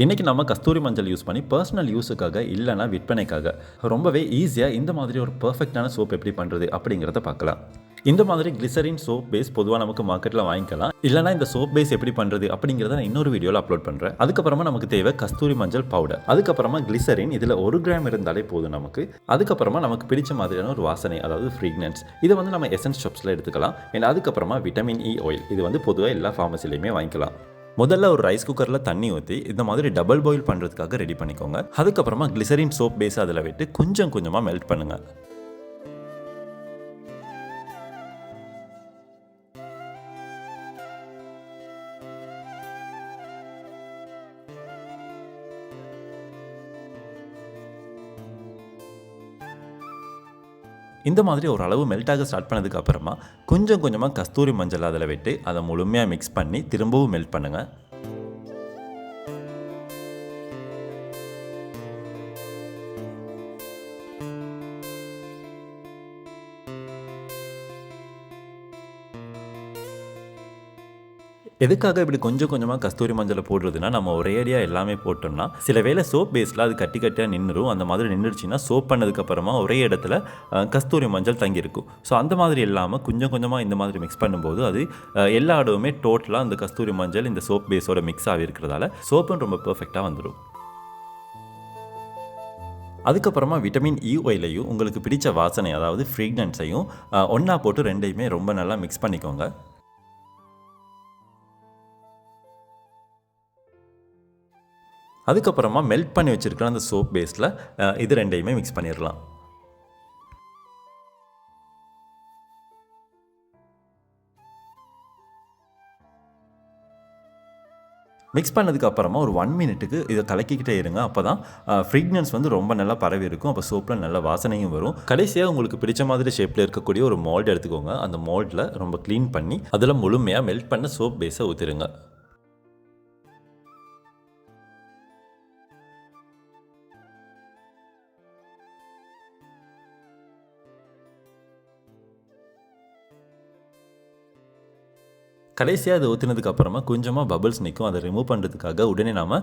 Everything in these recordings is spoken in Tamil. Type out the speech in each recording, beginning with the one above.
இன்றைக்கி நம்ம கஸ்தூரி மஞ்சள் யூஸ் பண்ணி பர்சனல் யூஸுக்காக இல்லைனா விற்பனைக்காக ரொம்பவே ஈஸியாக இந்த மாதிரி ஒரு பர்ஃபெக்டான சோப் எப்படி பண்ணுறது அப்படிங்கிறத பார்க்கலாம். இந்த மாதிரி கிளிசரின் சோப் பேஸ் பொதுவாக நமக்கு மார்க்கெட்டில் வாங்கிக்கலாம். இல்லைனா இந்த சோப் பேஸ் எப்படி பண்ணுறது அப்படிங்கிறத நான் இன்னொரு வீடியோவில் அப்லோட் பண்ணுறேன். அதுக்கப்புறமா நமக்கு தேவை கஸ்தூரி மஞ்சள் பவுடர், அதுக்கப்புறமா கிளிசரின் இதில் 1 கிராம் இருந்தாலே போதும் நமக்கு. அதுக்கப்புறமா நமக்கு பிடிச்ச மாதிரியான ஒரு வாசனை, அதாவது ஃப்ரீக்னன்ஸ். இதை வந்து நம்ம எசன்ஸ் ஷாப்ஸில் எடுத்துக்கலாம். ஏன்னா அதுக்கப்புறமா விட்டமின் இ ஆயில், இது வந்து பொதுவாக எல்லா ஃபார்மசிலையுமே வாங்கிக்கலாம். முதல்ல ஒரு ரைஸ் குக்கரில் தண்ணி ஊற்றி இந்த மாதிரி டபுள் பாயில் பண்ணுறதுக்காக ரெடி பண்ணிக்கோங்க. அதுக்கப்புறமா கிளிசரின் சோப் பேஸ் அதில் விட்டு கொஞ்சம் கொஞ்சமாக மெல்ட் பண்ணுங்கள். இந்த மாதிரி ஒரு அளவு மெல்ட் ஆக ஸ்டார்ட் பண்ணதுக்கு அப்புறமா கொஞ்சம் கொஞ்சமாக கஸ்தூரி மஞ்சள் அதில் விட்டு அதை முழுமையாக மிக்ஸ் பண்ணி திரும்பவும் மெல்ட் பண்ணுங்கள். எதுக்காக இப்படி கொஞ்சம் கொஞ்சமாக கஸ்தூரி மஞ்சளை போடுறதுனா, நம்ம ஒரே அடியாக எல்லாமே போட்டோம்னா சில வேளை சோப் பேஸில் அது கட்டி கட்டியாக நின்றுடும். அந்த மாதிரி நின்றுச்சுன்னா சோப் பண்ணதுக்கப்புறமா ஒரே இடத்துல கஸ்தூரி மஞ்சள் தங்கியிருக்கும். ஸோ அந்த மாதிரி இல்லாமல் கொஞ்சம் கொஞ்சமாக இந்த மாதிரி மிக்ஸ் பண்ணும்போது அது எல்லா இடமுமே டோட்டலாக அந்த கஸ்தூரி மஞ்சள் இந்த சோப் பேஸோட மிக்ஸ் ஆகி இருக்கிறதால சோப்பும் ரொம்ப பர்ஃபெக்டாக வந்துடும். அதுக்கப்புறமா விட்டமின் இ ஆயிலையும் உங்களுக்கு பிடிச்ச வாசனை, அதாவது ஃப்ரீக்னன்ஸையும் ஒன்றா போட்டு ரெண்டையுமே ரொம்ப நல்லா மிக்ஸ் பண்ணிக்கோங்க. அதுக்கப்புறமா மெல்ட் பண்ணி வச்சுருக்கிற அந்த சோப் பேஸில் இது ரெண்டையுமே மிக்ஸ் பண்ணிடலாம். மிக்ஸ் பண்ணதுக்கு அப்புறமா ஒரு 1 மினிட்டுக்கு இதை கலக்கிக்கிட்டே இருங்க. அப்போ தான் ஃப்ரீக்னன்ஸ் வந்து ரொம்ப நல்லா பரவி இருக்கும். அப்போ சோப்பில் நல்ல வாசனையும் வரும். கடைசியாக உங்களுக்கு பிடிச்ச மாதிரி ஷேப்பில் இருக்கக்கூடிய ஒரு மோல்டு எடுத்துக்கோங்க. அந்த மோல்டில் ரொம்ப க்ளீன் பண்ணி அதில் முழுமையாக மெல்ட் பண்ண சோப் பேஸை ஊற்றிடுங்க. கடைசியாக அதை ஊற்றினதுக்கு அப்புறமா கொஞ்சமாக பபிள்ஸ் நிற்கும். அதை ரிமூவ் பண்ணுறதுக்காக உடனே நம்ம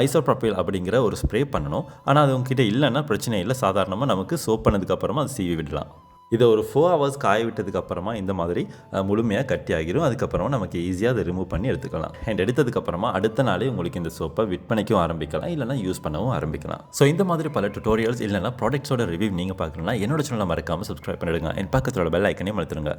ஐசோப்ரோபைல் அப்படிங்கிற ஒரு ஸ்ப்ரே பண்ணணும். ஆனால் அது உங்ககிட்ட இல்லைன்னா பிரச்சனை இல்லை. சாதாரணமாக நமக்கு சோப் பண்ணதுக்கப்புறமா அது சீவி விடலாம். இதை ஒரு 4 ஹவர்ஸ் காய விட்டதுக்கப்புறமா இந்த மாதிரி முழுமையாக கட்டி ஆகிரும். அதுக்கப்புறமா நமக்கு ஈஸியாக அதை ரிமூவ் பண்ணி எடுத்துக்கலாம். அண்ட் எடுத்ததுக்கப்புறமா அடுத்த நாளே உங்களுக்கு இந்த சோப்பை விற்பனைக்கும் ஆரம்பிக்கலாம், இல்லைனா யூஸ் பண்ணவும் ஆரம்பிக்கலாம். ஸோ இந்த மாதிரி பல டுட்டோரியல்ஸ் இல்லைனா ப்ராடக்ட்ஸோட ரிவ்யூ நீங்கள் பார்க்கணும்னா என்னோட சேனலை மறக்காமல் சப்ஸ்கிரைப் பண்ணிடுங்க. என் பக்கத்தோட பெல் ஐக்கனையும் அழுத்துருங்க.